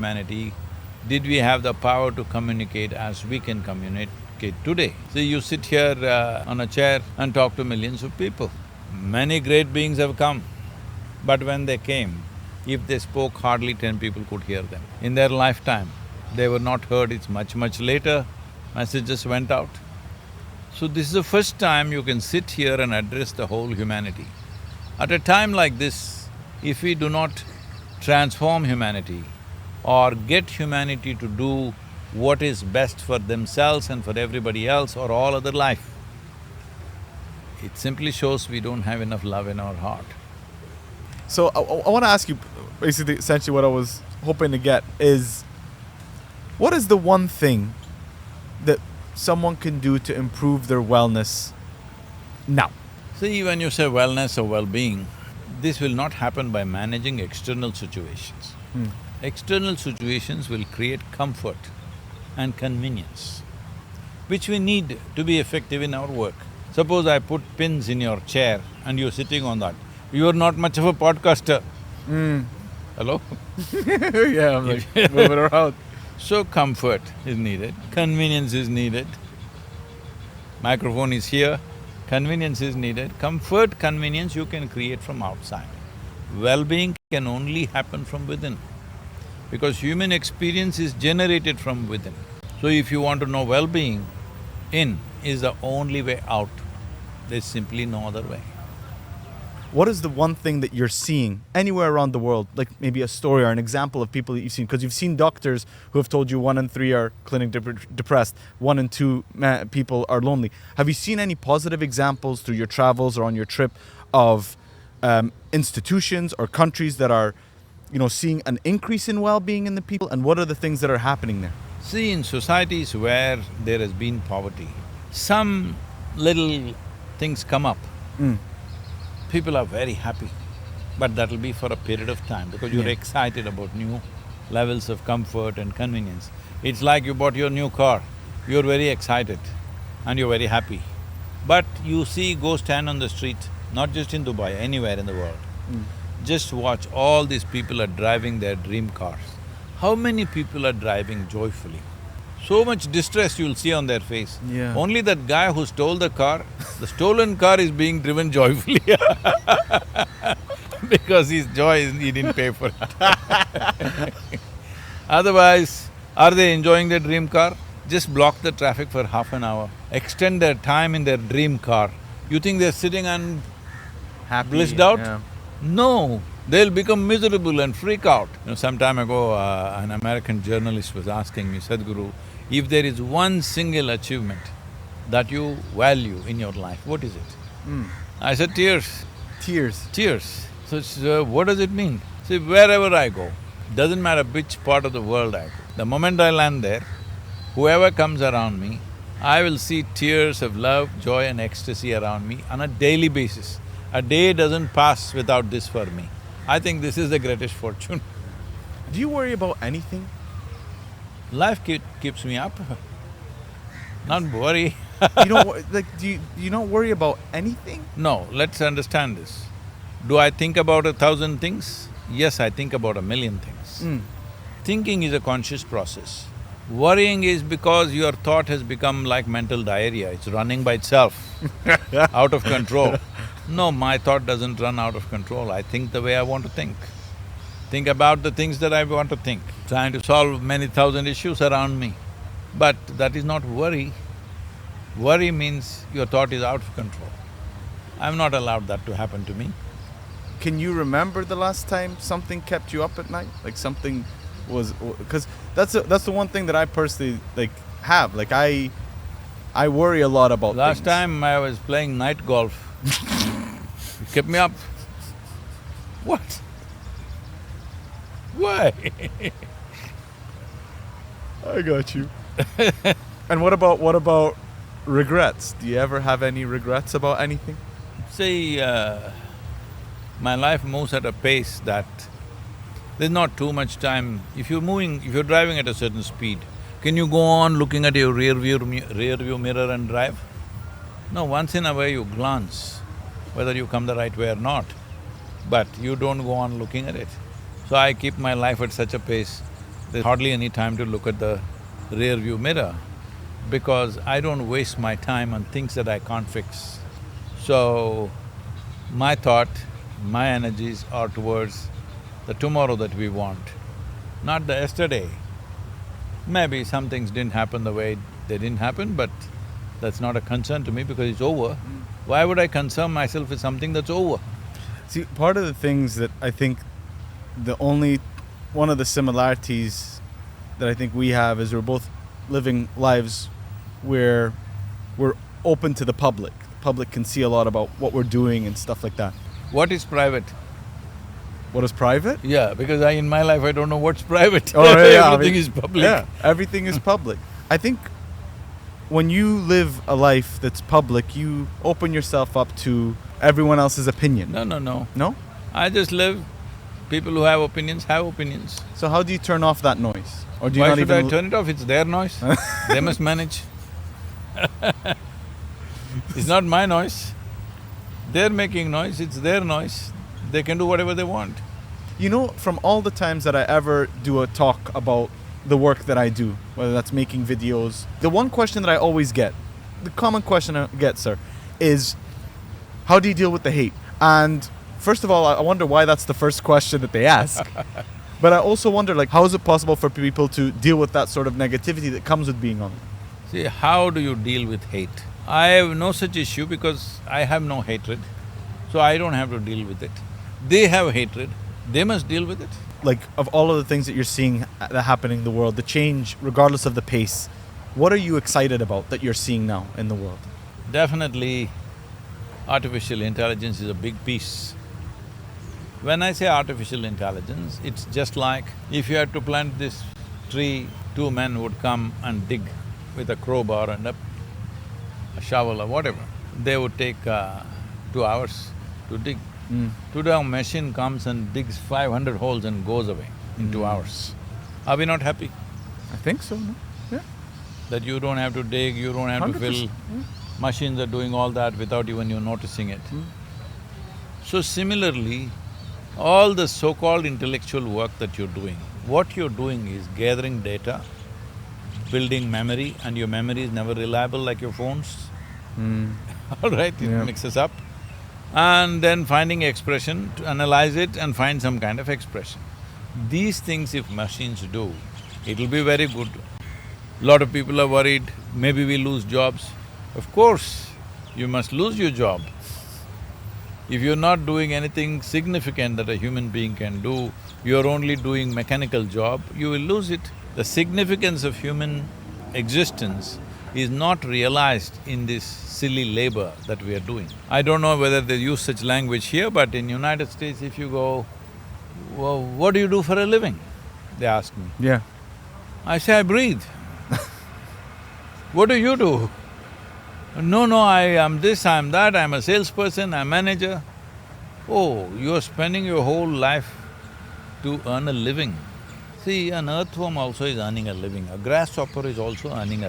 humanity, did we have the power to communicate as we can communicate today? See, you sit here on a chair and talk to millions of people. Many great beings have come, but when they came, if they spoke, hardly 10 people could hear them. In their lifetime, they were not heard, it's much later, messages went out. So this is the first time you can sit here and address the whole humanity. At a time like this, if we do not transform humanity or get humanity to do what is best for themselves and for everybody else or all other life, it simply shows we don't have enough love in our heart. So I want to ask you, basically, essentially what I was hoping to get is, what is the one thing that someone can do to improve their wellness now? See, when you say wellness or well-being, this will not happen by managing external situations. External situations will create comfort and convenience, which we need to be effective in our work. Suppose I put pins in your chair and you're sitting on that, you're not much of a podcaster. Hello? Yeah, I'm like moving around. So comfort is needed, convenience is needed. Microphone is here, convenience is needed. Comfort, convenience you can create from outside. Well-being can only happen from within, because human experience is generated from within. So if you want to know well-being, in is the only way out. There's simply no other way. What is the one thing that you're seeing anywhere around the world, like maybe a story or an example of people that you've seen? Because you've seen doctors who have told you 1 in 3 are clinically depressed, 1 in 2 people are lonely. Have you seen any positive examples through your travels or on your trip of institutions or countries that are, seeing an increase in well-being in the people? And what are the things that are happening there? See, in societies where there has been poverty, some little things come up. People are very happy, but that'll be for a period of time because you're excited about new levels of comfort and convenience. It's like you bought your new car, you're very excited and you're very happy. But you go stand on the street, not just in Dubai, anywhere in the world. Just watch, all these people are driving their dream cars. How many people are driving joyfully? So much distress you'll see on their face. Yeah. Only that guy who stole the car, the stolen car is being driven joyfully because his joy is he didn't pay for it. Otherwise, are they enjoying their dream car? Just block the traffic for half an hour, extend their time in their dream car. You think they're sitting and Happy, blissed out? yeah. No, they'll become miserable and freak out. Some time ago, an American journalist was asking me, Sadhguru, if there is one single achievement that you value in your life, what is it? I said, tears. Tears. Tears. So, what does it mean? See, wherever I go, doesn't matter which part of the world I go, the moment I land there, whoever comes around me, I will see tears of love, joy and ecstasy around me on a daily basis. A day doesn't pass without this for me. I think this is the greatest fortune. Do you worry about anything? Life keeps me up, not worry. You don't do you not worry about anything? No, let's understand this. Do I think about 1,000 things? Yes, I think about 1,000,000 things. Thinking is a conscious process. Worrying is because your thought has become like mental diarrhea, it's running by itself, out of control. No, my thought doesn't run out of control, I think the way I want to think. Think about the things that I want to think, trying to solve many thousand issues around me. But that is not worry. Worry means your thought is out of control. I've not allowed that to happen to me. Can you remember the last time something kept you up at night? Like something was… because that's the one thing that I personally have. Like I worry a lot about Last things. time I was playing night golf, it kept me up. What? Why? I got you. And what about regrets? Do you ever have any regrets about anything? See, my life moves at a pace that there's not too much time. If you're driving at a certain speed, can you go on looking at your rear view mirror and drive? No, once in a while you glance, whether you come the right way or not, but you don't go on looking at it. So I keep my life at such a pace There's hardly any time to look at the rear view mirror because I don't waste my time on things that I can't fix. So, my thought, my energies are towards the tomorrow that we want, not the yesterday. Maybe some things didn't happen the way they didn't happen, but that's not a concern to me because it's over. Why would I concern myself with something that's over? See, part of the things that I think one of the similarities that I think we have is we're both living lives where we're open to the public. The public can see a lot about what we're doing and stuff like that. What is private? What is private? Yeah, because in my life I don't know what's private. Oh, yeah, Everything is public. Yeah, everything is public. I think when you live a life that's public, you open yourself up to everyone else's opinion. No, no, no. No? I just live. People who have opinions. So how do you turn off that noise? Or do you Why not should even I turn it off? It's their noise. They must manage. It's not my noise. They're making noise, it's their noise. They can do whatever they want. You know, from all the times that I ever do a talk about the work that I do, whether that's making videos, the one question that I always get, the common question I get, sir, is how do you deal with the hate? And first of all, I wonder why that's the first question that they ask. But I also wonder, like, how is it possible for people to deal with that sort of negativity that comes with being on? See, how do you deal with hate? I have no such issue because I have no hatred, so I don't have to deal with it. They have hatred, they must deal with it. Like, of all of the things that you're seeing that happening in the world, the change, regardless of the pace, what are you excited about that you're seeing now in the world? Definitely, artificial intelligence is a big piece. When I say artificial intelligence, it's just like if you had to plant this tree, two men would come and dig with a crowbar and a shovel or whatever. They would take 2 hours to dig. Today a machine comes and digs 500 holes and goes away in 2 hours. Are we not happy? I think so, no? Yeah. That you don't have to dig, you don't have to 100%. fill. Machines are doing all that without even you noticing it. So similarly, all the so-called intellectual work that you're doing, what you're doing is gathering data, building memory, and your memory is never reliable like your phones. All right, it mixes up. And then finding expression, to analyze it and find some kind of expression. These things if machines do, it'll be very good. Lot of people are worried, maybe we lose jobs. Of course, you must lose your job. If you're not doing anything significant that a human being can do, you're only doing mechanical job, you will lose it. The significance of human existence is not realized in this silly labor that we are doing. I don't know whether they use such language here, but in United States if you go, well, what do you do for a living? They ask me. Yeah. I say, I breathe. What do you do? No, I am this, I am that, I am a salesperson, I am manager. Oh, you are spending your whole life to earn a living. See, an earthworm also is earning a living, a grasshopper is also earning a living.